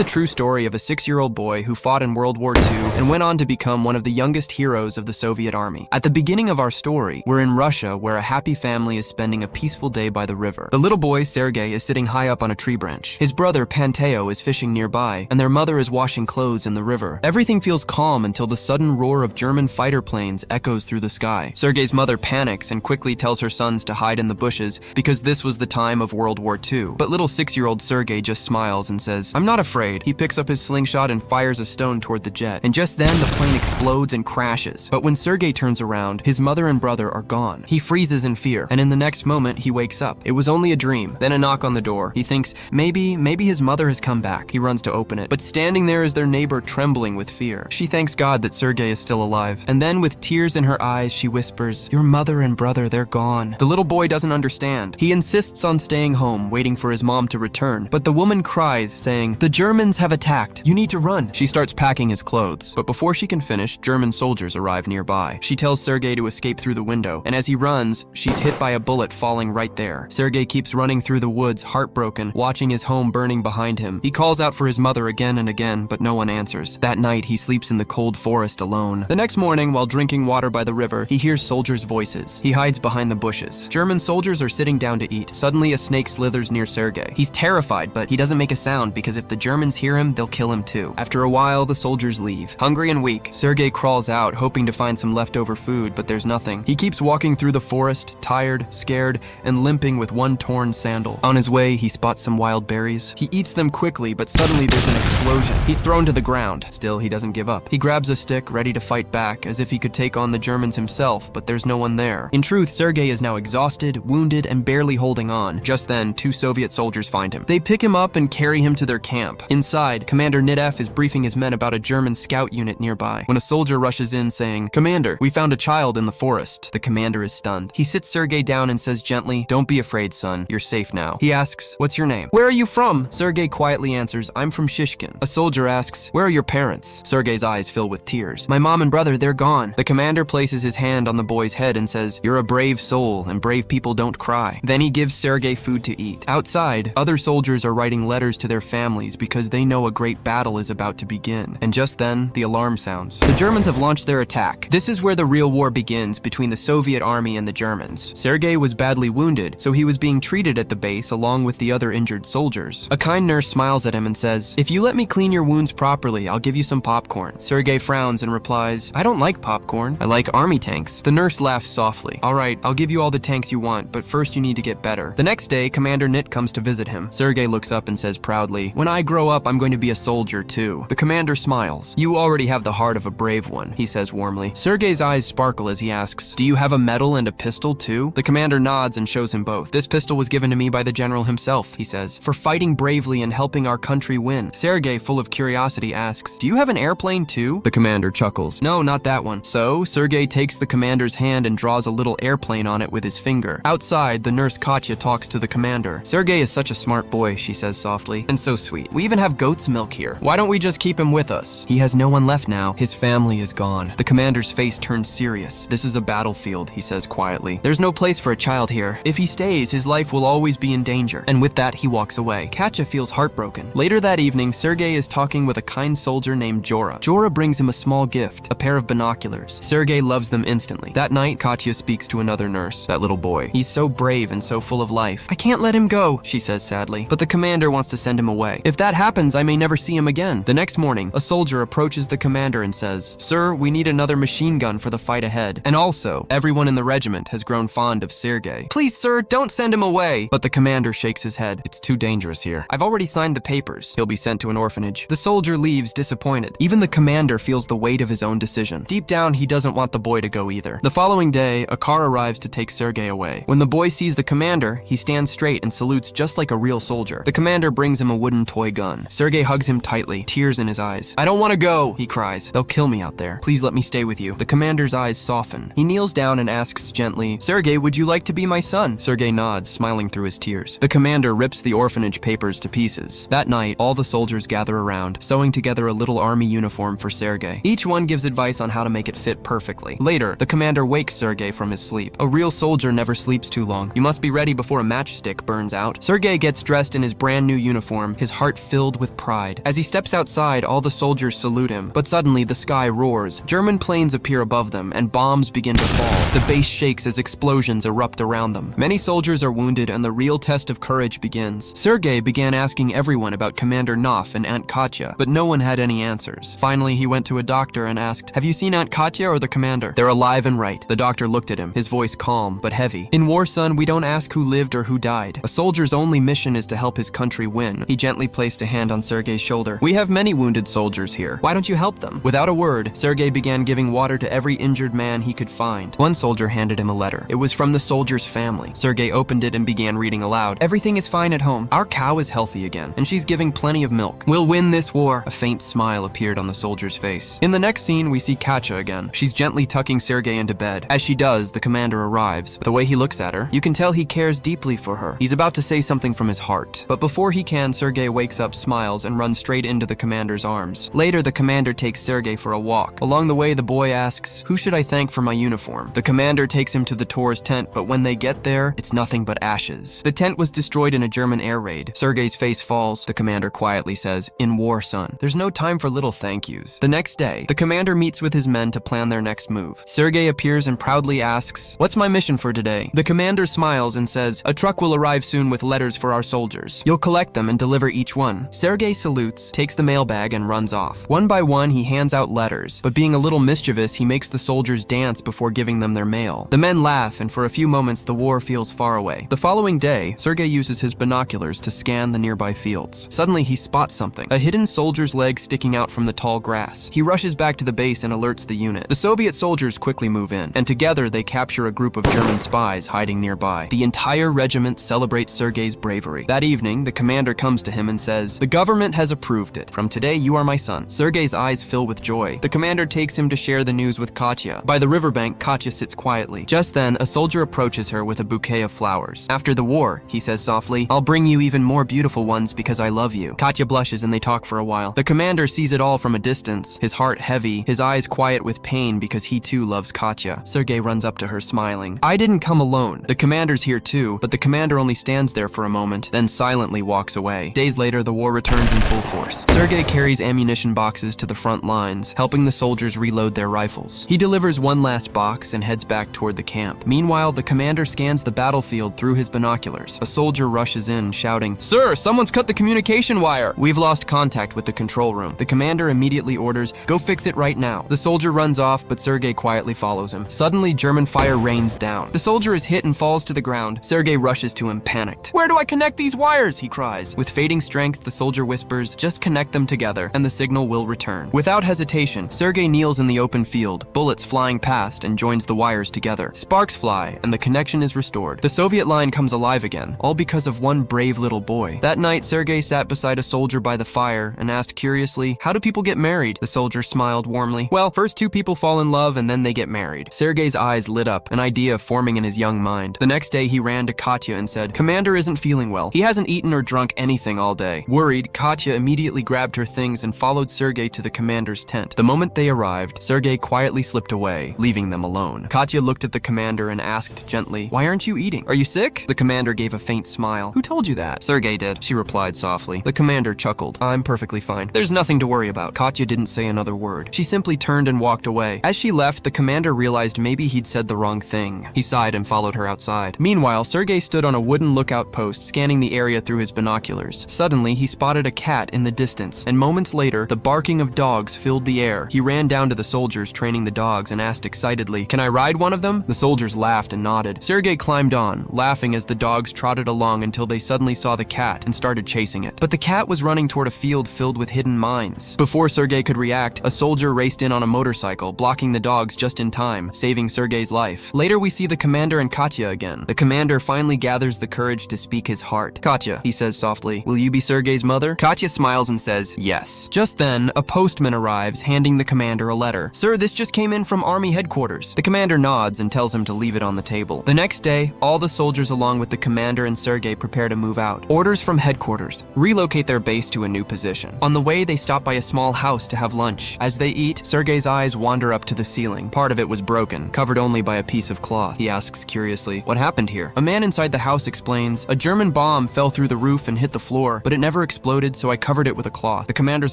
the true story of a 6-year-old boy who fought in World War II and went on to become one of the youngest heroes of the Soviet army. At the beginning of our story, we're in Russia where a happy family is spending a peaceful day by the river. The little boy, Sergei, is sitting high up on a tree branch. His brother, Panteo, is fishing nearby, and their mother is washing clothes in the river. Everything feels calm until the sudden roar of German fighter planes echoes through the sky. Sergei's mother panics and quickly tells her sons to hide in the bushes because this was the time of World War II. But little 6-year-old Sergei just smiles and says, "I'm not afraid." He picks up his slingshot and fires a stone toward the jet. And just then, the plane explodes and crashes. But when Sergei turns around, his mother and brother are gone. He freezes in fear, and in the next moment, he wakes up. It was only a dream. Then a knock on the door. He thinks, maybe his mother has come back. He runs to open it. But standing there is their neighbor, trembling with fear. She thanks God that Sergei is still alive. And then, with tears in her eyes, she whispers, "Your mother and brother, they're gone." The little boy doesn't understand. He insists on staying home, waiting for his mom to return. But the woman cries, saying, "The Germans have attacked. You need to run." She starts packing his clothes. But before she can finish, German soldiers arrive nearby. She tells Sergei to escape through the window. And as he runs, she's hit by a bullet falling right there. Sergei keeps running through the woods, heartbroken, watching his home burning behind him. He calls out for his mother again and again, but no one answers. That night, he sleeps in the cold forest alone. The next morning, while drinking water by the river, he hears soldiers' voices. He hides behind the bushes. German soldiers are sitting down to eat. Suddenly, a snake slithers near Sergei. He's terrified, but he doesn't make a sound because if the Germans hear him, they'll kill him too. After a while, the soldiers leave. Hungry and weak, Sergei crawls out, hoping to find some leftover food, but there's nothing. He keeps walking through the forest, tired, scared, and limping with one torn sandal. On his way, he spots some wild berries. He eats them quickly, but suddenly there's an explosion. He's thrown to the ground. Still, he doesn't give up. He grabs a stick, ready to fight back, as if he could take on the Germans himself, but there's no one there. In truth, Sergei is now exhausted, wounded, and barely holding on. Just then, 2 Soviet soldiers find him. They pick him up and carry him to their camp. Inside, Commander Nidef is briefing his men about a German scout unit nearby, when a soldier rushes in saying, "Commander, we found a child in the forest." The commander is stunned. He sits Sergei down and says gently, "Don't be afraid, son. You're safe now." He asks, "What's your name?" "Where are you from?" Sergei quietly answers, "I'm from Shishkin." A soldier asks, "Where are your parents?" Sergei's eyes fill with tears. "My mom and brother, they're gone." The commander places his hand on the boy's head and says, "You're a brave soul, and brave people don't cry." Then he gives Sergei food to eat. Outside, other soldiers are writing letters to their families because they know a great battle is about to begin. And just then, the alarm sounds. The Germans have launched their attack. This is where the real war begins between the Soviet army and the Germans. Sergei was badly wounded, so he was being treated at the base along with the other injured soldiers. A kind nurse smiles at him and says, "If you let me clean your wounds properly, I'll give you some popcorn." Sergei frowns and replies, "I don't like popcorn. I like army tanks." The nurse laughs softly. "All right, I'll give you all the tanks you want, but first you need to get better." The next day, Commander Nit comes to visit him. Sergei looks up and says proudly, "When I grow up, I'm going to be a soldier too." The commander smiles. "You already have the heart of a brave one," he says warmly. Sergei's eyes sparkle as he asks, "Do you have a medal and a pistol too?" The commander nods and shows him both. "This pistol was given to me by the general himself," he says, "for fighting bravely and helping our country win." Sergei, full of curiosity, asks, "Do you have an airplane too?" The commander chuckles. "No, not that one." So, Sergei takes the commander's hand and draws a little airplane on it with his finger. Outside, the nurse Katya talks to the commander. "Sergei is such a smart boy," she says softly, "and so sweet. We even have goat's milk here. Why don't we just keep him with us? He has no one left now. His family is gone." The commander's face turns serious. "This is a battlefield," he says quietly. "There's no place for a child here. If he stays, his life will always be in danger." And with that, he walks away. Katya feels heartbroken. Later that evening, Sergei is talking with a kind soldier named Jora. Jora brings him a small gift, a pair of binoculars. Sergei loves them instantly. That night, Katya speaks to another nurse, that little boy. "He's so brave and so full of life. I can't let him go," she says sadly. But the commander wants to send him away. "If that happens, I may never see him again." The next morning, a soldier approaches the commander and says, "Sir, we need another machine gun for the fight ahead. And also, everyone in the regiment has grown fond of Sergei. Please, sir, don't send him away." But the commander shakes his head. "It's too dangerous here. I've already signed the papers. He'll be sent to an orphanage." The soldier leaves disappointed. Even the commander feels the weight of his own decision. Deep down, he doesn't want the boy to go either. The following day, a car arrives to take Sergei away. When the boy sees the commander, he stands straight and salutes just like a real soldier. The commander brings him a wooden toy gun. Sergei hugs him tightly, tears in his eyes. "I don't want to go," he cries. "They'll kill me out there. Please let me stay with you." The commander's eyes soften. He kneels down and asks gently, "Sergei, would you like to be my son?" Sergei nods, smiling through his tears. The commander rips the orphanage papers to pieces. That night, all the soldiers gather around, sewing together a little army uniform for Sergei. Each one gives advice on how to make it fit perfectly. Later, the commander wakes Sergei from his sleep. A real soldier never sleeps too long. You must be ready before a matchstick burns out. Sergei gets dressed in his brand new uniform, his heart filled filled with pride. As he steps outside, all the soldiers salute him, but suddenly the sky roars. German planes appear above them, and bombs begin to fall. The base shakes as explosions erupt around them. Many soldiers are wounded, and the real test of courage begins. Sergei began asking everyone about Commander Knopf and Aunt Katya, but no one had any answers. Finally, he went to a doctor and asked, "Have you seen Aunt Katya or the commander?" "They're alive and right." The doctor looked at him, his voice calm but heavy. "In war, son, we don't ask who lived or who died. A soldier's only mission is to help his country win." He gently placed a hand on Sergei's shoulder. "We have many wounded soldiers here. Why don't you help them?" Without a word, Sergei began giving water to every injured man he could find. One soldier handed him a letter. It was from the soldier's family. Sergei opened it and began reading aloud. "Everything is fine at home. Our cow is healthy again, and she's giving plenty of milk. We'll win this war." A faint smile appeared on the soldier's face. In the next scene, we see Katya again. She's gently tucking Sergei into bed. As she does, the commander arrives. The way he looks at her, you can tell he cares deeply for her. He's about to say something from his heart. But before he can, Sergei wakes up, smiles, and runs straight into the commander's arms. Later, the commander takes Sergei for a walk. Along the way, the boy asks, "Who should I thank for my uniform?" The commander takes him to the Tor's tent, but when they get there, it's nothing but ashes. The tent was destroyed in a German air raid. Sergei's face falls. The commander quietly says, "In war, son, there's no time for little thank yous." The next day, the commander meets with his men to plan their next move. Sergei appears and proudly asks, "What's my mission for today?" The commander smiles and says, "A truck will arrive soon with letters for our soldiers. You'll collect them and deliver each one." Sergei salutes, takes the mailbag, and runs off. One by one, he hands out letters, but being a little mischievous, he makes the soldiers dance before giving them their mail. The men laugh, and for a few moments, the war feels far away. The following day, Sergei uses his binoculars to scan the nearby fields. Suddenly, he spots something, a hidden soldier's leg sticking out from the tall grass. He rushes back to the base and alerts the unit. The Soviet soldiers quickly move in, and together they capture a group of German spies hiding nearby. The entire regiment celebrates Sergei's bravery. That evening, the commander comes to him and says, "The government has approved it. From today, you are my son." Sergei's eyes fill with joy. The commander takes him to share the news with Katya. By the riverbank, Katya sits quietly. Just then, a soldier approaches her with a bouquet of flowers. "After the war," he says softly, "I'll bring you even more beautiful ones because I love you." Katya blushes and they talk for a while. The commander sees it all from a distance, his heart heavy, his eyes quiet with pain because he too loves Katya. Sergei runs up to her smiling. "I didn't come alone. The commander's here too," but the commander only stands there for a moment, then silently walks away. Days later, the war returns in full force. Sergei carries ammunition boxes to the front lines, helping the soldiers reload their rifles. He delivers one last box and heads back toward the camp. Meanwhile, the commander scans the battlefield through his binoculars. A soldier rushes in, shouting, "Sir, someone's cut the communication wire!" "We've lost contact with the control room." The commander immediately orders, "Go fix it right now." The soldier runs off, but Sergei quietly follows him. Suddenly, German fire rains down. The soldier is hit and falls to the ground. Sergei rushes to him, panicked. "Where do I connect these wires?" he cries. With fading strength, the soldier whispers, "Just connect them together, and the signal will return." Without hesitation, Sergei kneels in the open field, bullets flying past, and joins the wires together. Sparks fly, and the connection is restored. The Soviet line comes alive again, all because of one brave little boy. That night, Sergei sat beside a soldier by the fire and asked curiously, "How do people get married?" The soldier smiled warmly. "Well, first two people fall in love and then they get married." Sergei's eyes lit up, an idea forming in his young mind. The next day, he ran to Katya and said, "Commander isn't feeling well. He hasn't eaten or drunk anything all day." Worried, Katya immediately grabbed her things and followed Sergei to the commander's tent. The moment they arrived, Sergei quietly slipped away, leaving them alone. Katya looked at the commander and asked gently, "Why aren't you eating? Are you sick?" The commander gave a faint smile. "Who told you that?" "Sergei did," she replied softly. The commander chuckled. "I'm perfectly fine. There's nothing to worry about." Katya didn't say another word. She simply turned and walked away. As she left, the commander realized maybe he'd said the wrong thing. He sighed and followed her outside. Meanwhile, Sergei stood on a wooden lookout post, scanning the area through his binoculars. Suddenly, he spotted a cat in the distance, and moments later, the barking of dogs filled the air. He ran down to the soldiers training the dogs and asked excitedly, "Can I ride one of them?" The soldiers laughed and nodded. Sergei climbed on, laughing as the dogs trotted along until they suddenly saw the cat and started chasing it. But the cat was running toward a field filled with hidden mines. Before Sergei could react, a soldier raced in on a motorcycle, blocking the dogs just in time, saving Sergei's life. Later, we see the commander and Katya again. The commander finally gathers the courage to speak his heart. "Katya," he says softly, "will you be Sergei's mother?" Katya smiles and says, "Yes." Just then, a postman arrives, handing the commander a letter. "Sir, this just came in from Army headquarters." The commander nods and tells him to leave it on the table. The next day, all the soldiers along with the commander and Sergei prepare to move out. Orders from headquarters: relocate their base to a new position. On the way, they stop by a small house to have lunch. As they eat, Sergei's eyes wander up to the ceiling. Part of it was broken, covered only by a piece of cloth. He asks curiously, "What happened here?" A man inside the house explains, "A German bomb fell through the roof and hit the floor, but it never exploded, so I covered it with a cloth. The commander's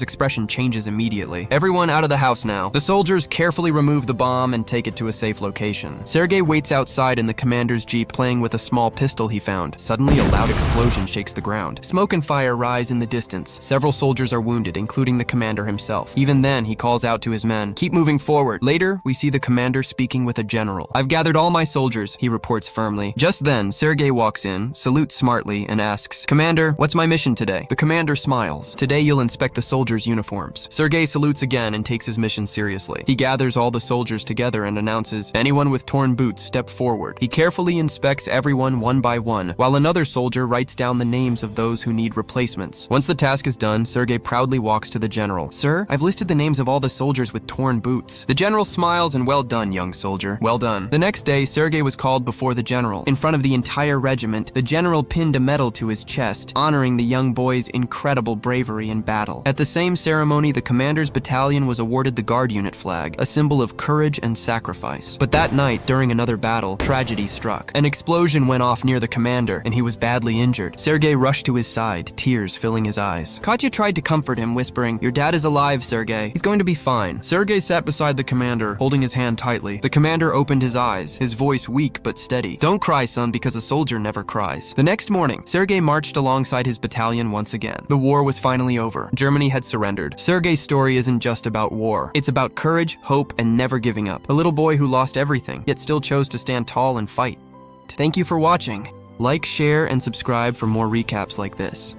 expression changes immediately. Everyone out of the house now. The soldiers carefully remove the bomb and take it to a safe location. Sergei waits outside in the commander's jeep, playing with a small pistol he found. Suddenly, a loud explosion shakes the ground. Smoke and fire rise in the distance. Several soldiers are wounded, including the commander himself. Even then, he calls out to his men, "Keep moving forward." Later, we see the commander speaking with a general. "I've gathered all my soldiers," he reports firmly. Just then, Sergei walks in, salutes smartly, and asks, "Commander, what's my mission today?" The commander smiles. "Today you'll inspect the soldiers' uniforms." Sergei salutes again and takes his mission seriously. He gathers all the soldiers together and announces, "Anyone with torn boots, step forward." He carefully inspects everyone one by one, while another soldier writes down the names of those who need replacements. Once the task is done, Sergei proudly walks to the general. "Sir, I've listed the names of all the soldiers with torn boots." The general smiles and, "Well done, young soldier. Well done." The next day, Sergei was called before the general. In front of the entire regiment, the general pinned a medal to his chest, honoring the young boy's incredible bravery in battle. At the same ceremony, the commander's battalion was awarded the Guard Unit flag, a symbol of courage and sacrifice. But that night, during another battle, tragedy struck. An explosion went off near the commander, and he was badly injured. Sergei rushed to his side, tears filling his eyes. Katya tried to comfort him, whispering, "Your dad is alive, Sergei. He's going to be fine." Sergei sat beside the commander, holding his hand tightly. The commander opened his eyes, his voice weak but steady. "Don't cry, son, because a soldier never cries." The next morning, Sergei marched alongside his battalion once again. The war was finally over. Germany had surrendered. Sergei's story isn't just about war. It's about courage, hope, and never giving up. A little boy who lost everything, yet still chose to stand tall and fight. Thank you for watching. Like, share, and subscribe for more recaps like this.